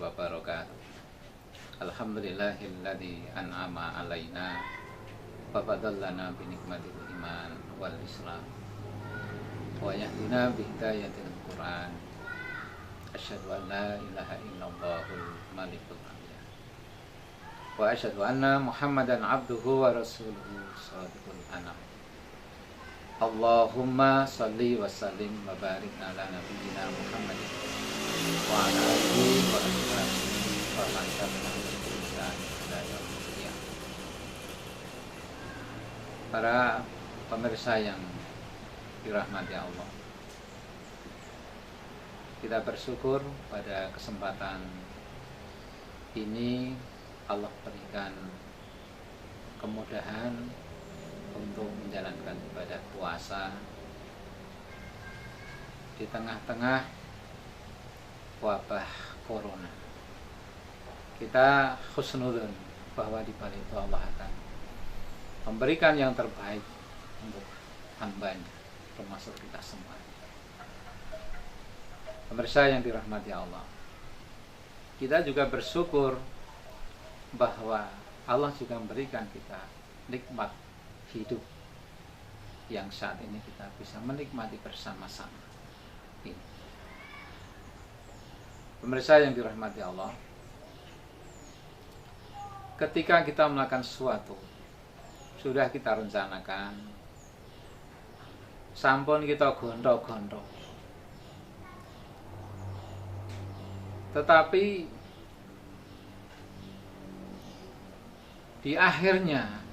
wabarakatuh. Alhamdulillahilladzi an'ama alaina wa fadallana bi nikmatil iman wal islam wa yahdina bi hidayatil Qur'an. Asyhadu an la ilaha illallahul malikul hamid wa asyhadu anna Muhammadan abduhu wa rasuluhu shadiqul anam. Allahumma salli wa sallim wa barik ala nabiyyina Muhammadin wa ala alihi wa ashabihi wa man tabi'ahum bi ihsan ila yaumil qiyamah. Para pemirsa yang dirahmati Allah, kita bersyukur pada kesempatan ini Allah berikan kemudahan untuk menjalankan ibadah puasa di tengah-tengah wabah corona. Kita husnudzon bahwa di balik itu Allah akan memberikan yang terbaik untuk hamba-Nya, termasuk kita semua. Pemirsa yang dirahmati Allah, kita juga bersyukur bahwa Allah juga memberikan kita nikmat hidup yang saat ini kita bisa menikmati bersama-sama. Pemirsa yang dirahmati Allah, ketika kita melakukan sesuatu, sudah kita rencanakan, sampun kita gondo-gondo, tetapi di akhirnya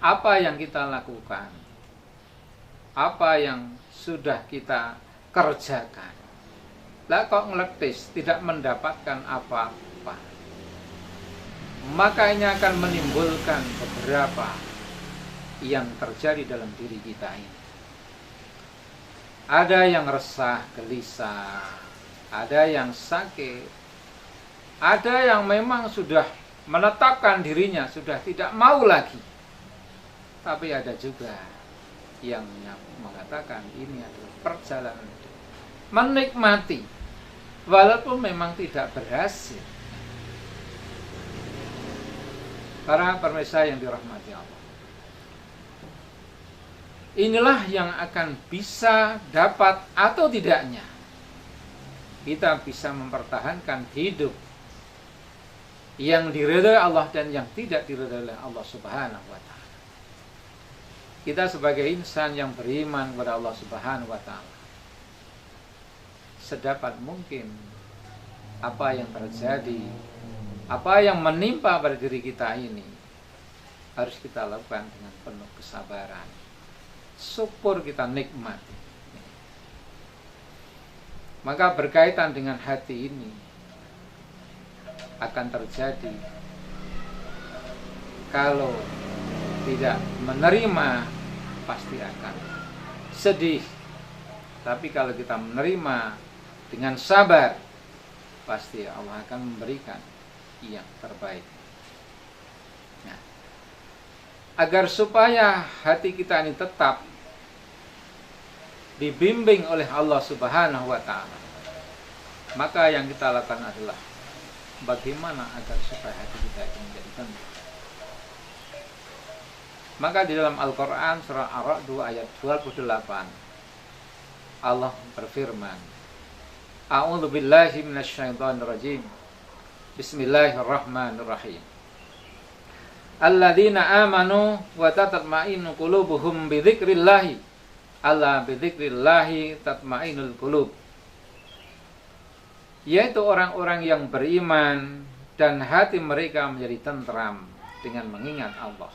apa yang kita lakukan, apa yang sudah kita kerjakan, lah kok ngeletis tidak mendapatkan apa-apa, maka ini akan menimbulkan beberapa yang terjadi dalam diri kita ini. Ada yang resah, gelisah, ada yang sakit, ada yang memang sudah menetapkan dirinya, sudah tidak mau lagi. Tapi ada juga yang mengatakan ini adalah perjalanan hidup, menikmati walaupun memang tidak berhasil. Para pemirsa yang dirahmati Allah, inilah yang akan bisa dapat atau tidaknya kita bisa mempertahankan hidup yang diridhai Allah dan yang tidak diridhai oleh Allah Subhanahu wa Ta'ala. Kita sebagai insan yang beriman kepada Allah Subhanahu wa Ta'ala, sedapat mungkin apa yang terjadi, apa yang menimpa pada diri kita ini harus kita lakukan dengan penuh kesabaran. Syukur, kita nikmati. Maka berkaitan dengan hati ini akan terjadi kalau tidak menerima, pasti akan sedih. Tapi kalau kita menerima dengan sabar, pasti Allah akan memberikan yang terbaik. Nah, agar supaya hati kita ini tetap dibimbing oleh Allah Subhanahu wa Ta'ala, maka yang kita lakukan adalah bagaimana agar supaya hati kita ini menjadi tenang. Maka di dalam Al-Quran surah Ar-Ra'd 2 ayat 28 Allah berfirman, A'udzu billahi minasyaitonir rajim. Bismillahirrahmanirrahim. Alladzina amanu wa tatma'innu qulubuhum bi dzikrillah. Alla bi dzikrillah tatma'innul qulub. Yaitu orang-orang yang beriman dan hati mereka menjadi tentram dengan mengingat Allah.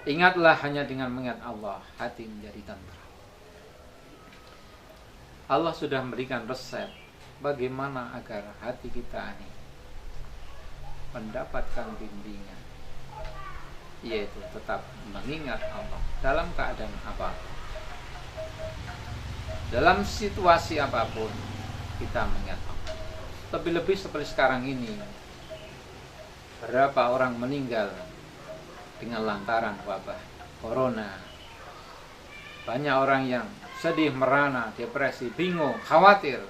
Ingatlah, hanya dengan mengingat Allah hati menjadi tentram. Allah sudah memberikan resep bagaimana agar hati kita ini mendapatkan bimbingan, yaitu tetap mengingat Allah dalam keadaan apapun, dalam situasi apapun kita mengingat Allah. Lebih-lebih seperti sekarang ini, berapa orang meninggal dengan lantaran wabah corona. Banyak orang yang sedih, merana, depresi, bingung, khawatir,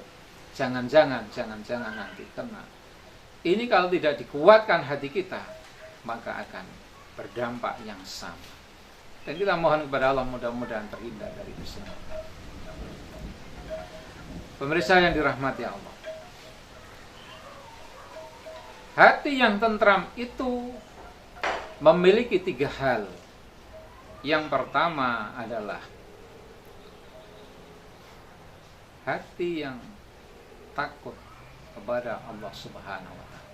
jangan-jangan nanti kena. Ini kalau tidak dikuatkan hati kita, maka akan berdampak yang sama. Dan kita mohon kepada Allah mudah-mudahan terhindar dari itu semua. Pemirsa yang dirahmati Allah, hati yang tentram itu memiliki 3 hal. Yang pertama adalah hati yang takut kepada Allah Subhanahu wa Ta'ala,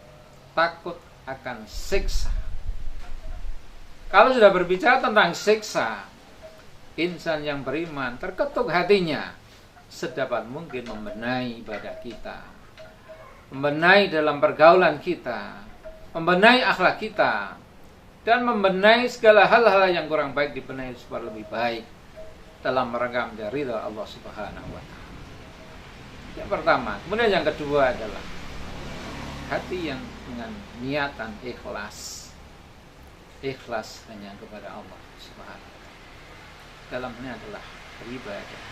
takut akan siksa. Kalau sudah berbicara tentang siksa, insan yang beriman terketuk hatinya, sedapat mungkin membenahi ibadah kita, membenahi dalam pergaulan kita, membenahi akhlak kita, dan membenahi segala hal-hal yang kurang baik dibenahi supaya lebih baik dalam rangka mencari ridha Allah Subhanahu wa Ta'ala. Yang pertama. Kemudian yang kedua adalah hati yang dengan niatan ikhlas hanya kepada Allah Subhanahu wa Ta'ala. Dalamnya adalah beribadah,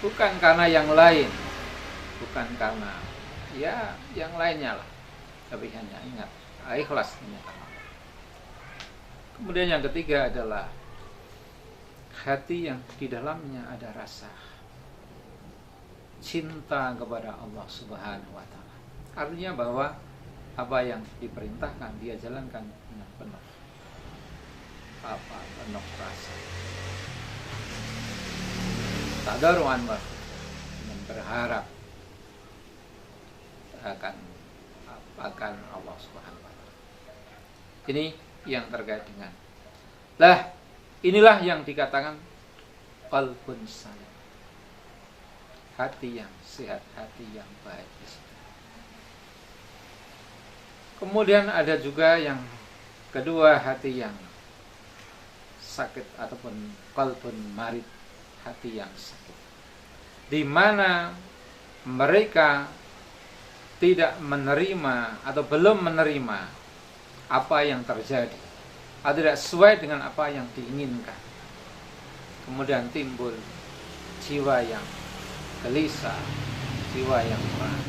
bukan karena yang lain, bukan karena ya yang lainnya lah, tapi hanya ingat ikhlas hanya karena Allah. Kemudian yang ketiga adalah hati yang di dalamnya ada rasa cinta kepada Allah Subhanahu wa Ta'ala. Artinya bahwa apa yang diperintahkan dia jalankan dengan penuh rasa. Tadarruan dengan berharap akan Allah Subhanahu wa Ta'ala. Ini yang terkait dengan inilah yang dikatakan qalbun salim, hati yang sehat, hati yang baik. Kemudian ada juga yang kedua, hati yang sakit ataupun qalbun marid, hati yang sakit, di mana mereka tidak menerima atau belum menerima apa yang terjadi, atau tidak sesuai dengan apa yang diinginkan. Kemudian timbul jiwa yang gelisah, jiwa yang marah,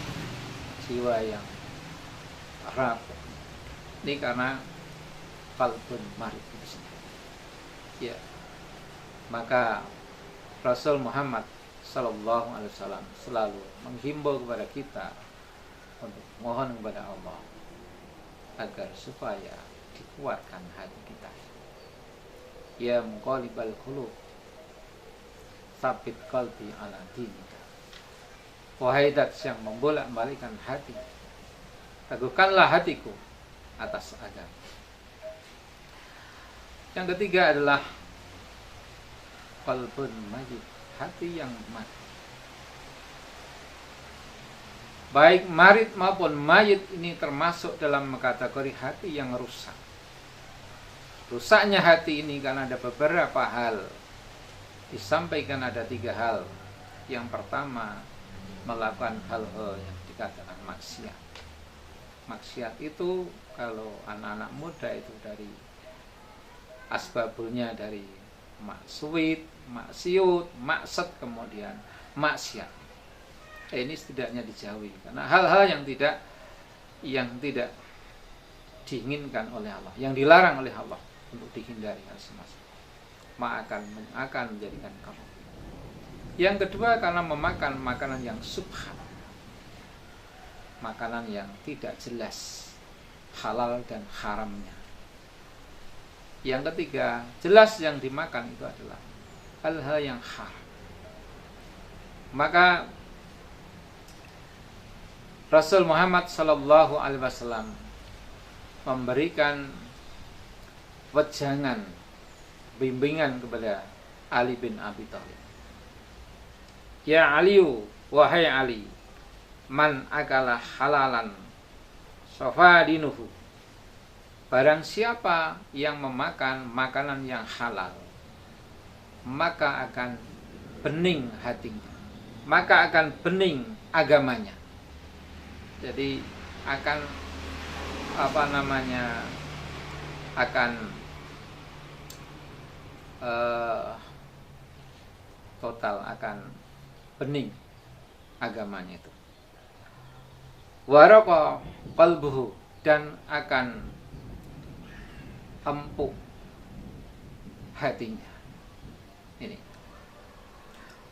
jiwa yang rapuh. Ini karena qalbun marid itu sendiri. Ya, maka Rasul Muhammad Sallallahu Alaihi Wasallam selalu menghimbau kepada kita untuk mohon kepada Allah agar supaya dikuatkan hati kita. Ya muqallibal qulub, tsabit qalbi ala dinika. Wahai dat yang membolak-balikkan hati, teguhkanlah hatiku atas agama. Yang ketiga adalah qalbun mayyit, hati yang mati. Baik marid maupun mayit ini termasuk dalam kategori hati yang rusak. Rusaknya hati ini karena ada beberapa hal. Disampaikan ada 3 hal. Yang pertama, melakukan hal-hal yang dikatakan maksiat. Maksiat itu kalau anak-anak muda itu dari asbabulnya dari maksiut, maksud, kemudian maksiat. Ini setidaknya dijauhi karena hal-hal yang tidak diinginkan oleh Allah, yang dilarang oleh Allah untuk dihindari hal semacam akan menjadikan kamu. Yang kedua, karena memakan makanan yang subhat, makanan yang tidak jelas halal dan haramnya. Yang ketiga, jelas yang dimakan itu adalah hal-hal yang haram. Maka Rasul Muhammad Sallallahu Alaihi Wasallam memberikan wejangan, bimbingan kepada Ali bin Abi Thalib. Ya Aliyu, wahai Ali, man akala halalan safadinuhu. Barang siapa yang memakan makanan yang halal, maka akan bening hatinya, maka akan bening agamanya. Jadi akan total akan bening agamanya itu. waraqa qalbuhu, dan akan empuk hatinya. Ini.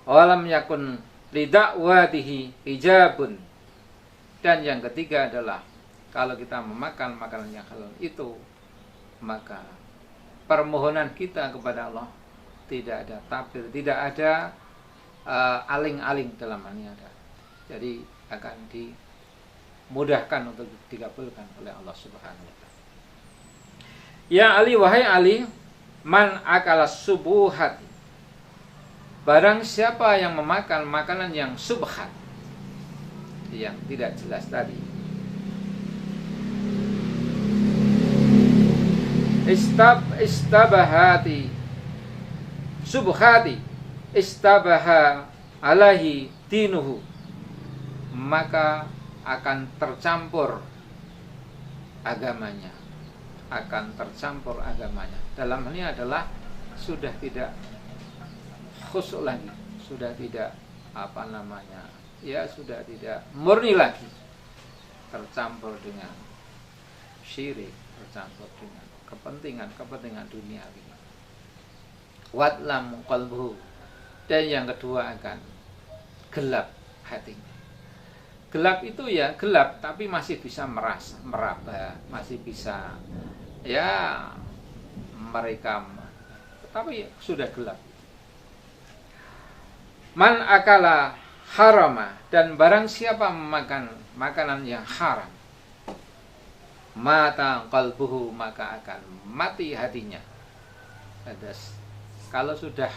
Walam yakun lidakwatihi ijabun. Dan yang ketiga adalah kalau kita memakan makanan yang halal itu, maka permohonan kita kepada Allah tidak ada tabir, tidak ada aling-aling dalam hal ada. Jadi akan dimudahkan untuk dikabulkan oleh Allah Subhanahu wa taala. Ya Ali, wahai Ali, man akala subuhat, barang siapa yang memakan makanan yang subhat, yang tidak jelas tadi, istabahati subhati istabaha alaihi dinuhu, maka akan tercampur agamanya, dalam hal ini adalah sudah tidak khusyuk lagi, sudah tidak sudah tidak murni lagi, tercampur dengan syirik, tercampur dengan kepentingan duniawi. Wadlam qalbuhu, dan yang kedua akan gelap hatinya. Gelap itu ya gelap, tapi masih bisa meraba, masih bisa merekam, tapi sudah gelap. Man akala harama, dan barang siapa memakan makanan yang haram, mata qalbuhu, maka akan mati hatinya. Kalau sudah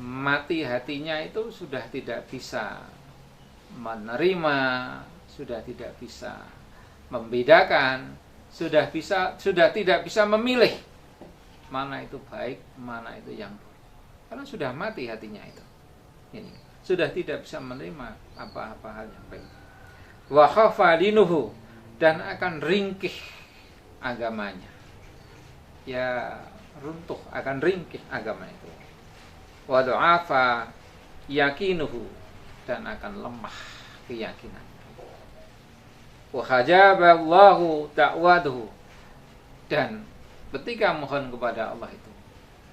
mati hatinya itu sudah tidak bisa menerima, sudah tidak bisa membedakan, sudah tidak bisa memilih mana itu baik, mana itu yang buruk. Karena sudah mati hatinya itu. Ini sudah tidak bisa menerima apa-apa hal yang baik. Wa khafa dinuhu, dan akan ringkih agamanya. Ya runtuh, akan ringkih agama itu. Wa du'afa yakinuhu, dan akan lemah keyakinan. Wa hajaballahu ta'waduhu, dan ketika mohon kepada Allah itu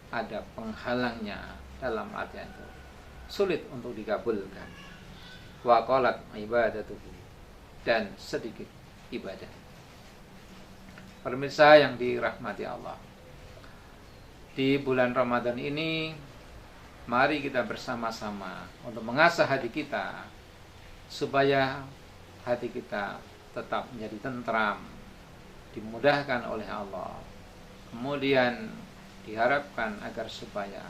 ada penghalangnya, dalam artian itu sulit untuk dikabulkan. Wa qalat ibadatuhu, dan sedikit ibadah. Pemirsa yang dirahmati Allah, di bulan Ramadan ini mari kita bersama-sama untuk mengasah hati kita supaya hati kita tetap menjadi tentram, dimudahkan oleh Allah. Kemudian diharapkan agar supaya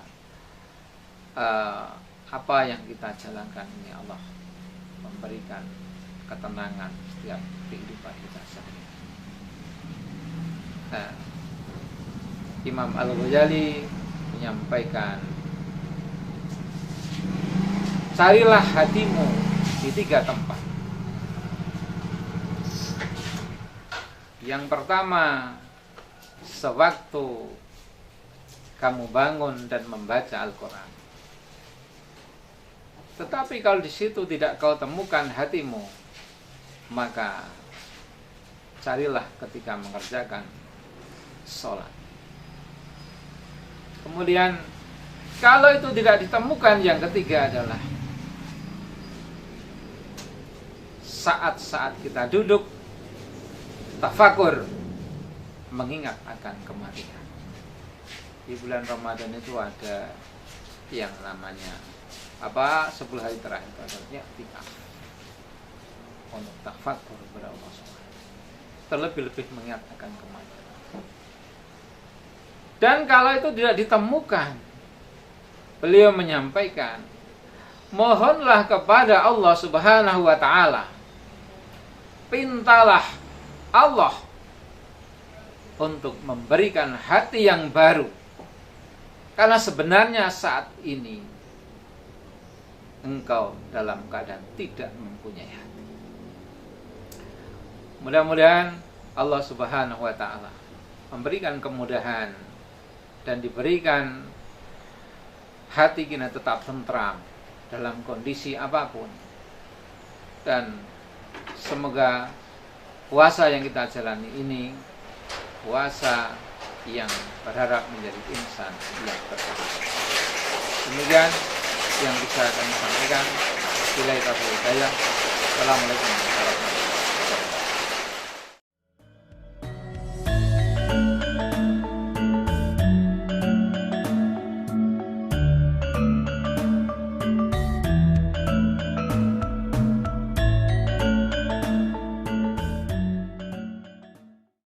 apa yang kita jalankan ini Allah memberikan ketenangan setiap kehidupan kita sehari. Imam Al-Ghazali menyampaikan, carilah hatimu di 3 tempat. Yang pertama, sewaktu kamu bangun dan membaca Al-Quran. Tetapi kalau di situ tidak kau temukan hatimu, maka carilah ketika mengerjakan sholat. Kemudian kalau itu tidak ditemukan, yang ketiga adalah saat-saat kita duduk tafakur, mengingat akan kematian. Di bulan Ramadan itu ada yang namanya 10 hari terakhir itu adalah i'tikaf, untuk tafakur kepada Allah SWT, terlebih-lebih mengingat akan kematian. Dan kalau itu tidak ditemukan, beliau menyampaikan, mohonlah kepada Allah Subhanahu wa taala, pintalah Allah untuk memberikan hati yang baru. Karena sebenarnya saat ini engkau dalam keadaan tidak mempunyai hati. Mudah-mudahan Allah Subhanahu wa taala memberikan kemudahan dan diberikan hati kita tetap tentram dalam kondisi apapun, dan semoga puasa yang kita jalani ini puasa yang berharap menjadi insan yang bertakwa. Demikian yang bisa kami sampaikan. Bila itu hidayah. Assalamualaikum warahmatullahi wabarakatuh.